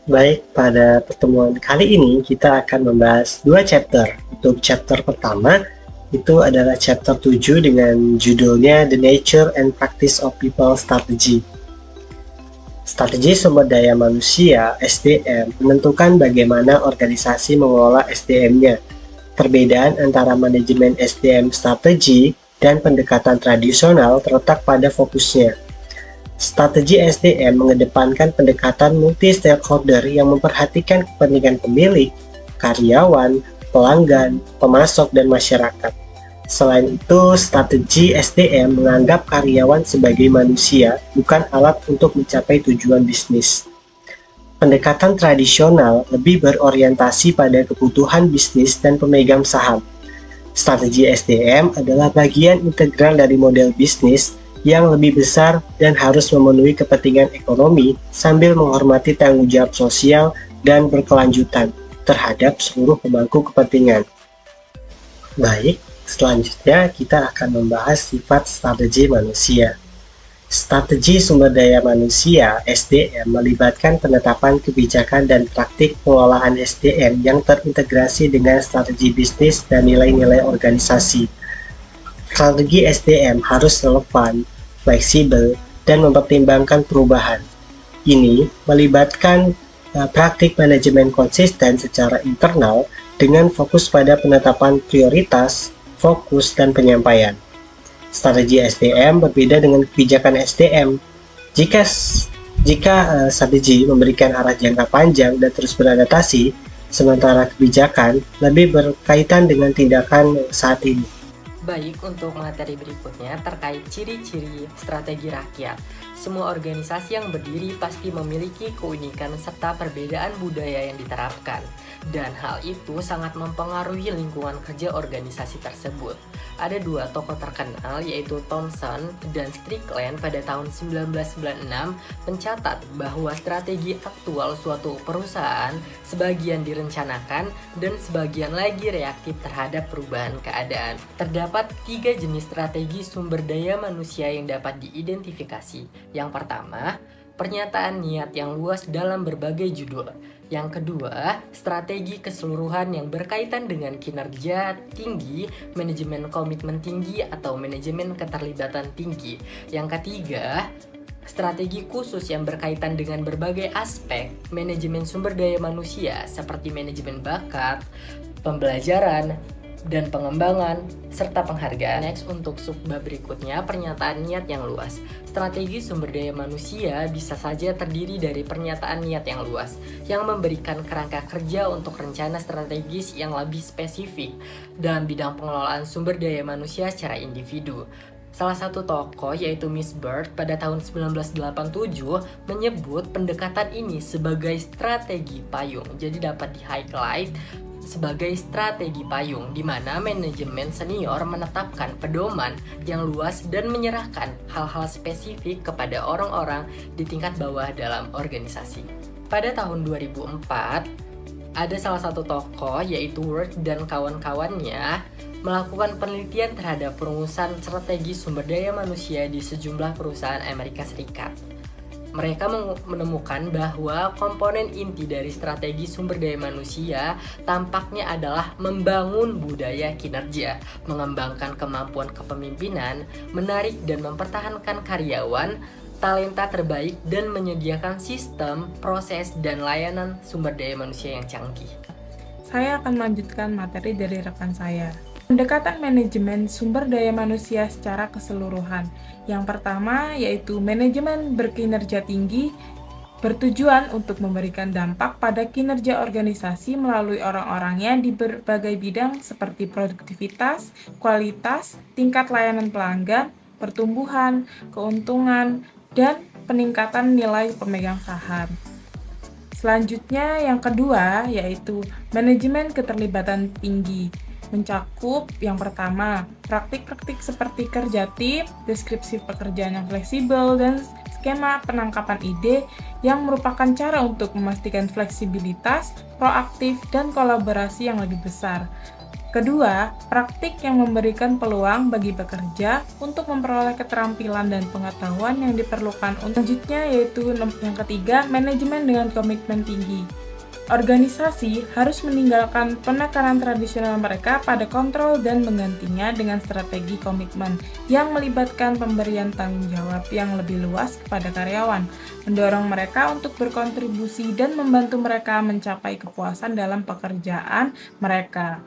Baik, pada pertemuan kali ini kita akan membahas dua chapter. Untuk chapter pertama, itu adalah chapter 7 dengan judulnya The Nature and Practice of People Strategy. Strategi sumber daya manusia (SDM) menentukan bagaimana organisasi mengelola SDM-nya. Perbedaan antara manajemen SDM strategi dan pendekatan tradisional terletak pada fokusnya. Strategi SDM mengedepankan pendekatan multi-stakeholder yang memperhatikan kepentingan pemilik, karyawan, pelanggan, pemasok, dan masyarakat. Selain itu, strategi SDM menganggap karyawan sebagai manusia, bukan alat untuk mencapai tujuan bisnis. Pendekatan tradisional lebih berorientasi pada kebutuhan bisnis dan pemegang saham. Strategi SDM adalah bagian integral dari model bisnis yang lebih besar dan harus memenuhi kepentingan ekonomi sambil menghormati tanggung jawab sosial dan berkelanjutan terhadap seluruh pemangku kepentingan. Baik, selanjutnya kita akan membahas sifat strategi manusia. Strategi sumber daya manusia (SDM) melibatkan penetapan kebijakan dan praktik pengelolaan SDM yang terintegrasi dengan strategi bisnis dan nilai-nilai organisasi. Strategi SDM harus relevan, fleksibel, dan mempertimbangkan perubahan. Ini melibatkan praktik manajemen konsisten secara internal dengan fokus pada penetapan prioritas, fokus, dan penyampaian. Strategi SDM berbeda dengan kebijakan SDM. Jika strategi memberikan arah jangka panjang dan terus beradaptasi, sementara kebijakan lebih berkaitan dengan tindakan saat ini. Baik, untuk materi berikutnya terkait ciri-ciri strategi rakyat. Semua organisasi yang berdiri pasti memiliki keunikan serta perbedaan budaya yang diterapkan. Dan hal itu sangat mempengaruhi lingkungan kerja organisasi tersebut. Ada dua tokoh terkenal yaitu Thomson dan Strickland pada tahun 1996 mencatat bahwa strategi aktual suatu perusahaan sebagian direncanakan dan sebagian lagi reaktif terhadap perubahan keadaan. Terdapat 3 jenis strategi sumber daya manusia yang dapat diidentifikasi. Yang pertama, pernyataan niat yang luas dalam berbagai judul. Yang kedua, strategi keseluruhan yang berkaitan dengan kinerja tinggi, manajemen komitmen tinggi atau manajemen keterlibatan tinggi. Yang ketiga, strategi khusus yang berkaitan dengan berbagai aspek manajemen sumber daya manusia seperti manajemen bakat, pembelajaran, dan pengembangan, serta penghargaan. Next, untuk subbab berikutnya, pernyataan niat yang luas. Strategi sumber daya manusia bisa saja terdiri dari pernyataan niat yang luas, yang memberikan kerangka kerja untuk rencana strategis yang lebih spesifik dalam bidang pengelolaan sumber daya manusia secara individu. Salah satu tokoh yaitu Miss Bird pada tahun 1987 menyebut pendekatan ini sebagai strategi payung. Jadi dapat di-highlight sebagai strategi payung, di mana manajemen senior menetapkan pedoman yang luas dan menyerahkan hal-hal spesifik kepada orang-orang di tingkat bawah dalam organisasi. Pada tahun 2004, ada salah satu tokoh yaitu Ward dan kawan-kawannya melakukan penelitian terhadap perumusan strategi sumber daya manusia di sejumlah perusahaan Amerika Serikat. Mereka menemukan bahwa komponen inti dari strategi sumber daya manusia tampaknya adalah membangun budaya kinerja, mengembangkan kemampuan kepemimpinan, menarik dan mempertahankan karyawan, talenta terbaik, dan menyediakan sistem, proses, dan layanan sumber daya manusia yang canggih. Saya akan melanjutkan materi dari rekan saya. Pendekatan manajemen sumber daya manusia secara keseluruhan. Yang pertama yaitu manajemen berkinerja tinggi, bertujuan untuk memberikan dampak pada kinerja organisasi melalui orang-orangnya di berbagai bidang seperti produktivitas, kualitas, tingkat layanan pelanggan, pertumbuhan, keuntungan, dan peningkatan nilai pemegang saham. Selanjutnya yang kedua yaitu manajemen keterlibatan tinggi. Mencakup yang pertama, praktik-praktik seperti kerja tim, deskripsi pekerjaan yang fleksibel, dan skema penangkapan ide yang merupakan cara untuk memastikan fleksibilitas, proaktif, dan kolaborasi yang lebih besar. Kedua, praktik yang memberikan peluang bagi pekerja untuk memperoleh keterampilan dan pengetahuan yang diperlukan. Selanjutnya yaitu yang ketiga, manajemen dengan komitmen tinggi. Organisasi harus meninggalkan penekanan tradisional mereka pada kontrol dan menggantinya dengan strategi komitmen yang melibatkan pemberian tanggung jawab yang lebih luas kepada karyawan, mendorong mereka untuk berkontribusi dan membantu mereka mencapai kepuasan dalam pekerjaan mereka.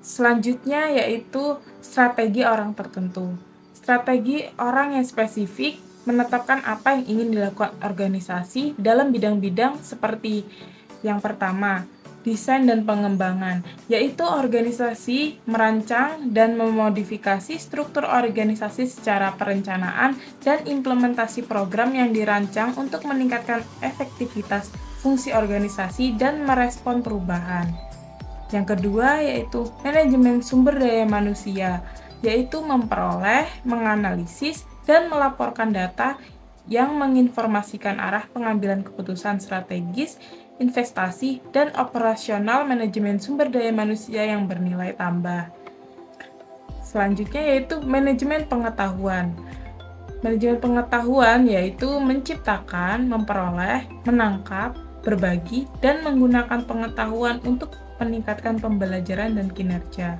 Selanjutnya yaitu strategi orang tertentu. Strategi orang yang spesifik menetapkan apa yang ingin dilakukan organisasi dalam bidang-bidang seperti yang pertama, desain dan pengembangan, yaitu organisasi merancang dan memodifikasi struktur organisasi secara perencanaan dan implementasi program yang dirancang untuk meningkatkan efektivitas fungsi organisasi dan merespon perubahan. Yang kedua yaitu manajemen sumber daya manusia, yaitu memperoleh, menganalisis, dan melaporkan data yang menginformasikan arah pengambilan keputusan strategis, investasi, dan operasional manajemen sumber daya manusia yang bernilai tambah. Selanjutnya yaitu manajemen pengetahuan. Manajemen pengetahuan yaitu menciptakan, memperoleh, menangkap, berbagi, dan menggunakan pengetahuan untuk meningkatkan pembelajaran dan kinerja.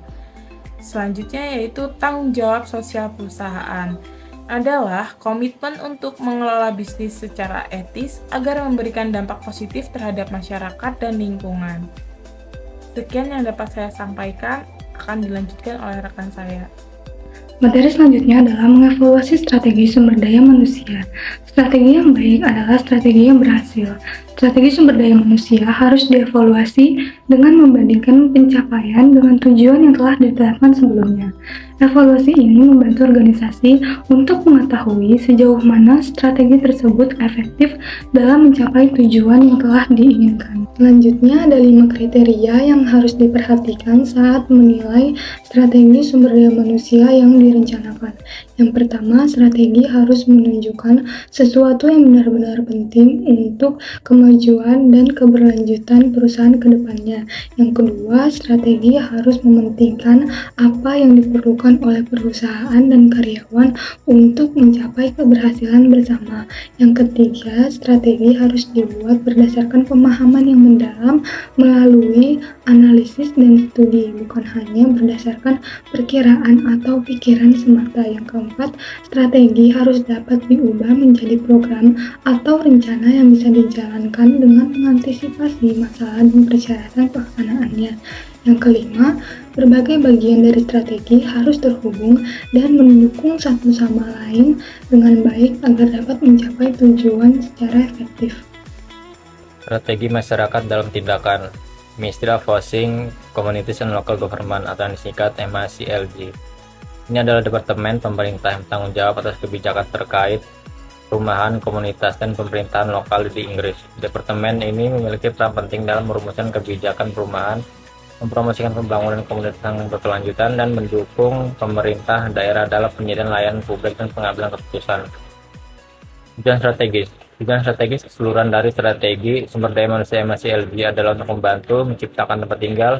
Selanjutnya yaitu tanggung jawab sosial perusahaan. Adalah komitmen untuk mengelola bisnis secara etis agar memberikan dampak positif terhadap masyarakat dan lingkungan. Sekian yang dapat saya sampaikan, akan dilanjutkan oleh rekan saya. Materi selanjutnya adalah mengevaluasi strategi sumber daya manusia. Strategi yang baik adalah strategi yang berhasil. Strategi sumber daya manusia harus dievaluasi dengan membandingkan pencapaian dengan tujuan yang telah ditetapkan sebelumnya. Evaluasi ini membantu organisasi untuk mengetahui sejauh mana strategi tersebut efektif dalam mencapai tujuan yang telah diinginkan. Selanjutnya ada 5 kriteria yang harus diperhatikan saat menilai strategi sumber daya manusia yang direncanakan. Yang pertama, strategi harus menunjukkan sesuatu yang benar-benar penting untuk kemajuan dan keberlanjutan perusahaan ke depannya. Yang kedua, strategi harus mementingkan apa yang diperlukan oleh perusahaan dan karyawan untuk mencapai keberhasilan bersama. Yang ketiga, strategi harus dibuat berdasarkan pemahaman yang mendalam melalui analisis dan studi, bukan hanya berdasarkan perkiraan atau pikiran semata. Yang keempat, strategi harus dapat diubah menjadi program atau rencana yang bisa dijalankan dengan mengantisipasi masalah dan persyaratan pelaksanaannya. Yang kelima, berbagai bagian dari strategi harus terhubung dan mendukung satu sama lain dengan baik agar dapat mencapai tujuan secara efektif. Strategi masyarakat dalam tindakan Ministry of Housing, Communities and Local Government atau yang disingkat MHCLG. Ini adalah departemen pemerintah yang bertanggung jawab atas kebijakan terkait perumahan, komunitas, dan pemerintahan lokal di Inggris. Departemen ini memiliki peran penting dalam merumuskan kebijakan perumahan, mempromosikan pembangunan komunitas yang berkelanjutan, dan mendukung pemerintah daerah dalam penyediaan layanan publik dan pengambilan keputusan. Tujuan strategis. Tujuan strategis keseluruhan dari strategi sumber daya manusia MHCLG adalah untuk membantu menciptakan tempat tinggal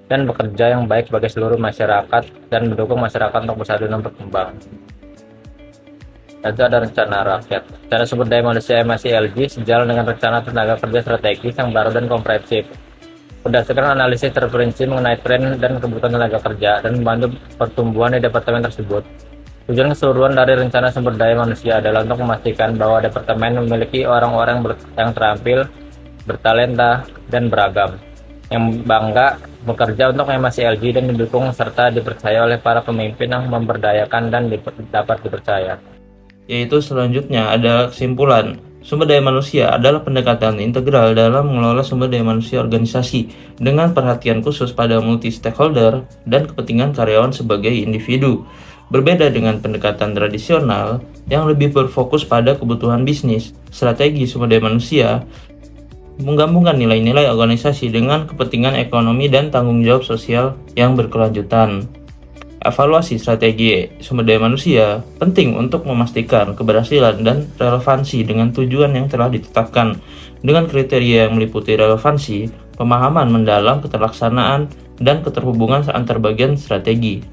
dan bekerja yang baik bagi seluruh masyarakat dan mendukung masyarakat untuk bersatu dan berkembang. Itu ada rencana rakyat. Rencana sumber daya manusia MHCLG sejalan dengan rencana tenaga kerja strategis yang baru dan komprehensif. Berdasarkan analisis terperinci mengenai tren dan kebutuhan tenaga kerja dan membantu pertumbuhan di departemen tersebut. Tujuan keseluruhan dari rencana sumber daya manusia adalah untuk memastikan bahwa departemen memiliki orang-orang yang terampil, bertalenta, dan beragam, yang bangga bekerja untuk MHCLG dan didukung serta dipercaya oleh para pemimpin yang memberdayakan dan dapat dipercaya. Yaitu selanjutnya ada kesimpulan. Sumber daya manusia adalah pendekatan integral dalam mengelola sumber daya manusia organisasi dengan perhatian khusus pada multi-stakeholder dan kepentingan karyawan sebagai individu. Berbeda dengan pendekatan tradisional yang lebih berfokus pada kebutuhan bisnis, strategi sumber daya manusia menggabungkan nilai-nilai organisasi dengan kepentingan ekonomi dan tanggung jawab sosial yang berkelanjutan. Evaluasi strategi sumber daya manusia penting untuk memastikan keberhasilan dan relevansi dengan tujuan yang telah ditetapkan dengan kriteria yang meliputi relevansi, pemahaman mendalam keterlaksanaan, dan keterhubungan antar bagian strategi.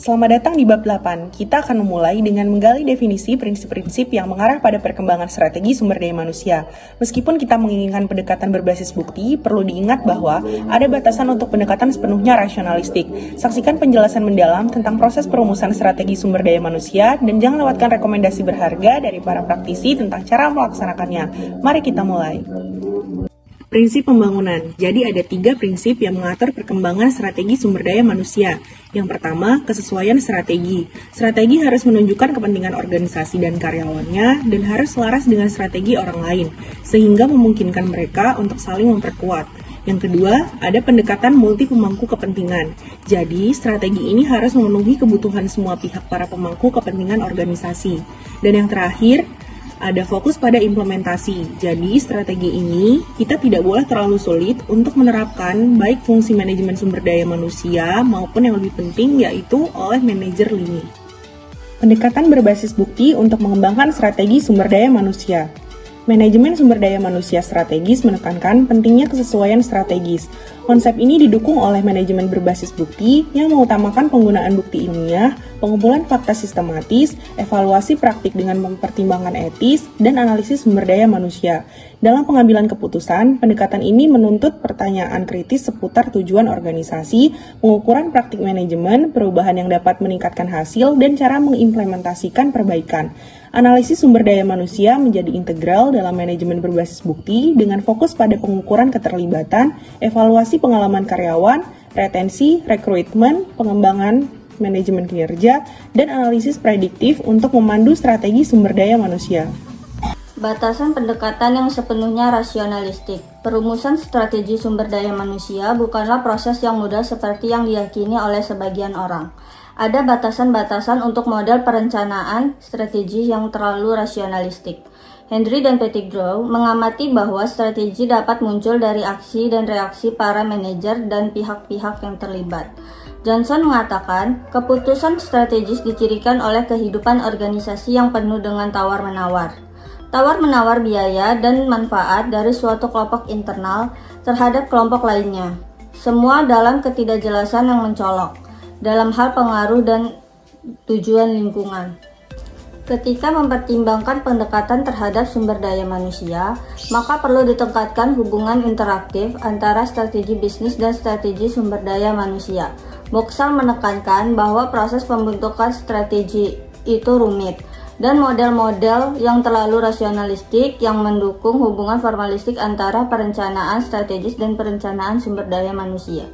Selamat datang di bab 8. Kita akan memulai dengan menggali definisi prinsip-prinsip yang mengarah pada perkembangan strategi sumber daya manusia. Meskipun kita menginginkan pendekatan berbasis bukti, perlu diingat bahwa ada batasan untuk pendekatan sepenuhnya rasionalistik. Saksikan penjelasan mendalam tentang proses perumusan strategi sumber daya manusia dan jangan lewatkan rekomendasi berharga dari para praktisi tentang cara melaksanakannya. Mari kita mulai. Prinsip pembangunan. Jadi ada 3 prinsip yang mengatur perkembangan strategi sumber daya manusia. Yang pertama, kesesuaian strategi. Strategi harus menunjukkan kepentingan organisasi dan karyawannya dan harus selaras dengan strategi orang lain, sehingga memungkinkan mereka untuk saling memperkuat. Yang kedua, ada pendekatan multi pemangku kepentingan. Jadi, strategi ini harus memenuhi kebutuhan semua pihak para pemangku kepentingan organisasi. Dan yang terakhir, ada fokus pada implementasi. Jadi, strategi ini kita tidak boleh terlalu sulit untuk menerapkan baik fungsi manajemen sumber daya manusia maupun yang lebih penting yaitu oleh manajer lini. Pendekatan berbasis bukti untuk mengembangkan strategi sumber daya manusia. Manajemen sumber daya manusia strategis menekankan pentingnya kesesuaian strategis. Konsep ini didukung oleh manajemen berbasis bukti yang mengutamakan penggunaan bukti ilmiah, pengumpulan fakta sistematis, evaluasi praktik dengan mempertimbangkan etis, dan analisis sumber daya manusia. Dalam pengambilan keputusan, pendekatan ini menuntut pertanyaan kritis seputar tujuan organisasi, pengukuran praktik manajemen, perubahan yang dapat meningkatkan hasil, dan cara mengimplementasikan perbaikan. Analisis sumber daya manusia menjadi integral dalam manajemen berbasis bukti dengan fokus pada pengukuran keterlibatan, evaluasi pengalaman karyawan, retensi, rekrutmen, pengembangan manajemen kinerja, dan analisis prediktif untuk memandu strategi sumber daya manusia. Batasan pendekatan yang sepenuhnya rasionalistik. Perumusan strategi sumber daya manusia bukanlah proses yang mudah seperti yang diyakini oleh sebagian orang. Ada batasan-batasan untuk model perencanaan strategi yang terlalu rasionalistik. Henry dan Pettigrew mengamati bahwa strategi dapat muncul dari aksi dan reaksi para manajer dan pihak-pihak yang terlibat. Johnson mengatakan, keputusan strategis dicirikan oleh kehidupan organisasi yang penuh dengan tawar-menawar. Tawar-menawar biaya dan manfaat dari suatu kelompok internal terhadap kelompok lainnya. Semua dalam ketidakjelasan yang mencolok dalam hal pengaruh dan tujuan lingkungan. Ketika mempertimbangkan pendekatan terhadap sumber daya manusia, maka perlu ditingkatkan hubungan interaktif antara strategi bisnis dan strategi sumber daya manusia. Boxall menekankan bahwa proses pembentukan strategi itu rumit, dan model-model yang terlalu rasionalistik yang mendukung hubungan formalistik antara perencanaan strategis dan perencanaan sumber daya manusia.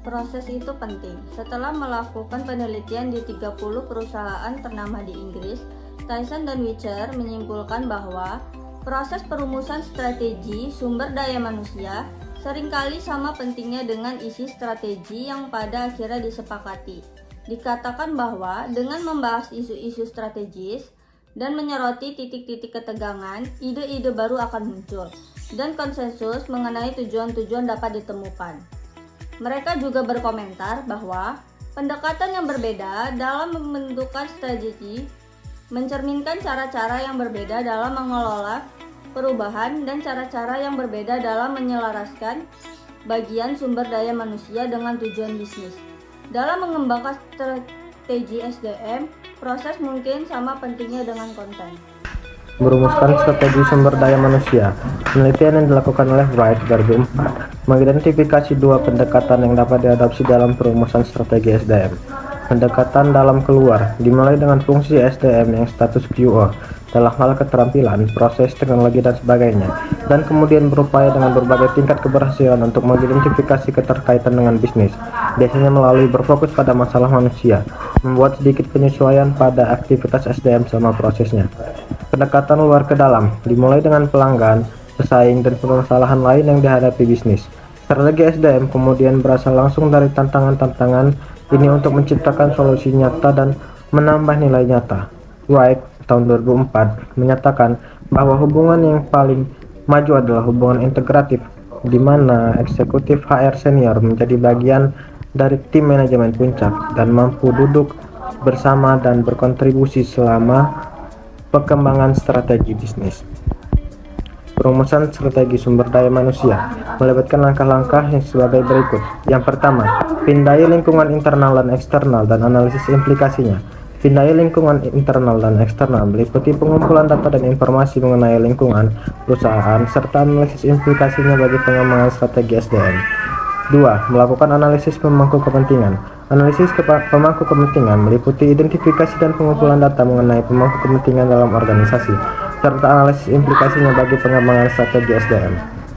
Proses itu penting. Setelah melakukan penelitian di 30 perusahaan ternama di Inggris, Tyson dan Witcher menyimpulkan bahwa proses perumusan strategi sumber daya manusia seringkali sama pentingnya dengan isi strategi yang pada akhirnya disepakati. Dikatakan bahwa dengan membahas isu-isu strategis dan menyoroti titik-titik ketegangan, ide-ide baru akan muncul, dan konsensus mengenai tujuan-tujuan dapat ditemukan. Mereka juga berkomentar bahwa pendekatan yang berbeda dalam membentukkan strategi mencerminkan cara-cara yang berbeda dalam mengelola perubahan dan cara-cara yang berbeda dalam menyelaraskan bagian sumber daya manusia dengan tujuan bisnis. Dalam mengembangkan strategi SDM, proses mungkin sama pentingnya dengan konten. Merumuskan strategi sumber daya manusia. Penelitian yang dilakukan oleh Wright 2004 mengidentifikasi 2 pendekatan yang dapat diadopsi dalam perumusan strategi SDM. Pendekatan dalam keluar dimulai dengan fungsi SDM yang status QO dalam hal keterampilan, proses, teknologi, dan sebagainya, dan kemudian berupaya dengan berbagai tingkat keberhasilan untuk mengidentifikasi keterkaitan dengan bisnis, biasanya melalui berfokus pada masalah manusia, membuat sedikit penyesuaian pada aktivitas SDM sama prosesnya. Pendekatan luar ke dalam dimulai dengan pelanggan, pesaing, dan permasalahan lain yang dihadapi bisnis. Strategi SDM kemudian berasal langsung dari tantangan-tantangan ini untuk menciptakan solusi nyata dan menambah nilai nyata. Wright tahun 2004 menyatakan bahwa hubungan yang paling maju adalah hubungan integratif, di mana eksekutif HR senior menjadi bagian dari tim manajemen puncak dan mampu duduk bersama dan berkontribusi selama perkembangan strategi bisnis. Perumusan strategi sumber daya manusia melibatkan langkah-langkah yang sebagai berikut. Yang pertama, pindai lingkungan internal dan eksternal dan analisis implikasinya. Pindai lingkungan internal dan eksternal meliputi pengumpulan data dan informasi mengenai lingkungan perusahaan serta analisis implikasinya bagi pengembangan strategi SDM. 2. Melakukan analisis pemangku kepentingan. Analisis pemangku kepentingan meliputi identifikasi dan pengumpulan data mengenai pemangku kepentingan dalam organisasi, serta analisis implikasinya bagi pengembangan strategi SDM.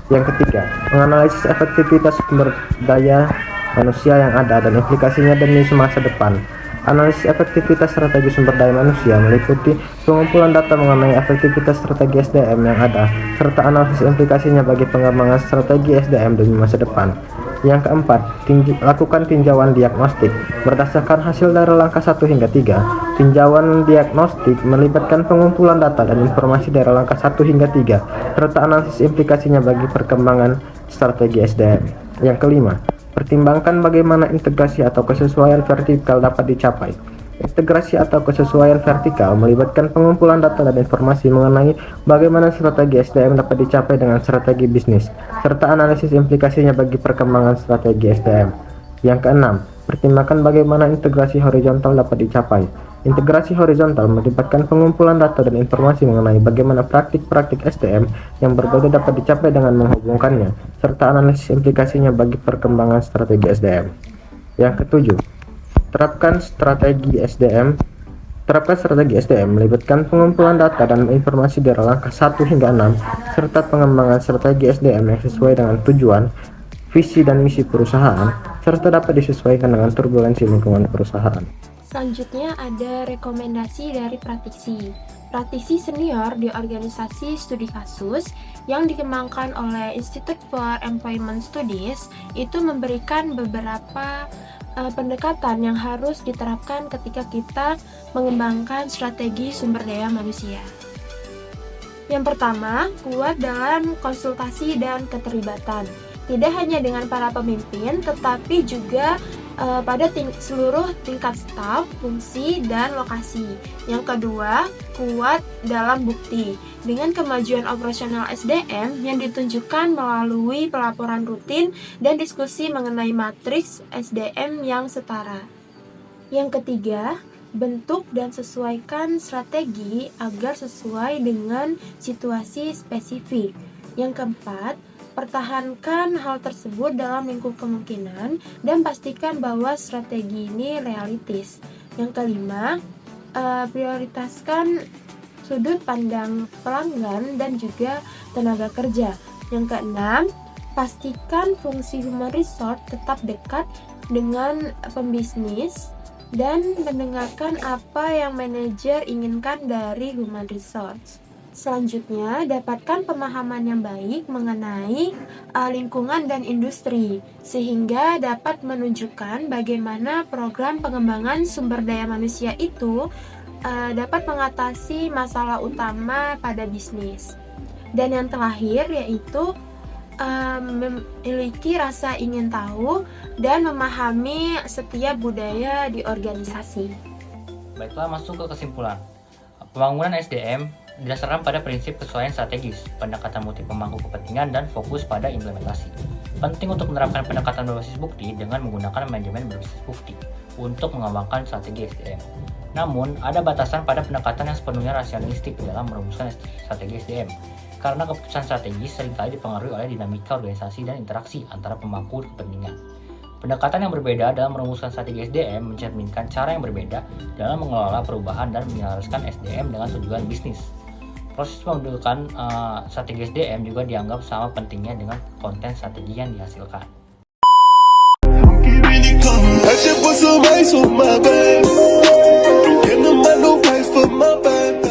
Yang ketiga, menganalisis efektivitas sumber daya manusia yang ada dan implikasinya demi masa depan. Analisis efektivitas strategi sumber daya manusia meliputi pengumpulan data mengenai efektivitas strategi SDM yang ada, serta analisis implikasinya bagi pengembangan strategi SDM demi masa depan. Yang keempat, lakukan tinjauan diagnostik. Berdasarkan hasil dari langkah 1 hingga 3, tinjauan diagnostik melibatkan pengumpulan data dan informasi dari langkah 1 hingga 3, serta analisis implikasinya bagi perkembangan strategi SDM. Yang kelima, pertimbangkan bagaimana integrasi atau kesesuaian vertikal dapat dicapai. Integrasi atau kesesuaian vertikal melibatkan pengumpulan data dan informasi mengenai bagaimana strategi SDM dapat dicapai dengan strategi bisnis, serta analisis implikasinya bagi perkembangan strategi SDM. Yang keenam, pertimbangkan bagaimana integrasi horizontal dapat dicapai. Integrasi horizontal melibatkan pengumpulan data dan informasi mengenai bagaimana praktik-praktik SDM yang berbeda dapat dicapai dengan menghubungkannya, serta analisis implikasinya bagi perkembangan strategi SDM. Yang ketujuh, terapkan strategi SDM melibatkan pengumpulan data dan informasi dari langkah 1 hingga 6, serta pengembangan strategi SDM yang sesuai dengan tujuan, visi dan misi perusahaan, serta dapat disesuaikan dengan turbulensi lingkungan perusahaan. Selanjutnya ada rekomendasi dari praktisi. Praktisi senior di organisasi studi kasus yang dikembangkan oleh Institute for Employment Studies itu memberikan beberapa pendekatan yang harus diterapkan ketika kita mengembangkan strategi sumber daya manusia. Yang pertama, kuat dalam konsultasi dan keterlibatan. Tidak hanya dengan para pemimpin, tetapi juga pada seluruh tingkat staf, fungsi, dan lokasi. Yang kedua, kuat dalam bukti. Dengan kemajuan operasional SDM yang ditunjukkan melalui pelaporan rutin dan diskusi mengenai matriks SDM yang setara. Yang ketiga, bentuk dan sesuaikan strategi agar sesuai dengan situasi spesifik. Yang keempat, pertahankan hal tersebut dalam lingkup kemungkinan dan pastikan bahwa strategi ini realistis. Yang kelima, prioritaskan sudut pandang pelanggan dan juga tenaga kerja. Yang keenam, pastikan fungsi human resource tetap dekat dengan pembisnis dan mendengarkan apa yang manajer inginkan dari human resource. Selanjutnya, dapatkan pemahaman yang baik mengenai lingkungan dan industri, sehingga dapat menunjukkan bagaimana program pengembangan sumber daya manusia itu dapat mengatasi masalah utama pada bisnis. Dan yang terakhir yaitu memiliki rasa ingin tahu dan memahami setiap budaya di organisasi. Baiklah, masuk ke kesimpulan. Pembangunan SDM didasarkan pada prinsip kesesuaian strategis, pendekatan multi pemangku kepentingan, dan fokus pada implementasi. Penting untuk menerapkan pendekatan berbasis bukti dengan menggunakan manajemen berbasis bukti untuk mengembangkan strategi SDM. Namun, ada batasan pada pendekatan yang sepenuhnya rasionalistik dalam merumuskan strategi SDM, karena keputusan strategis seringkali dipengaruhi oleh dinamika organisasi dan interaksi antara pemangku kepentingan. Pendekatan yang berbeda dalam merumuskan strategi SDM mencerminkan cara yang berbeda dalam mengelola perubahan dan menyelaraskan SDM dengan tujuan bisnis. Proses pembentukan strategi SDM juga dianggap sama pentingnya dengan konten strategi yang dihasilkan. I just put some ice on my bed. Don't get no man no price for my bed.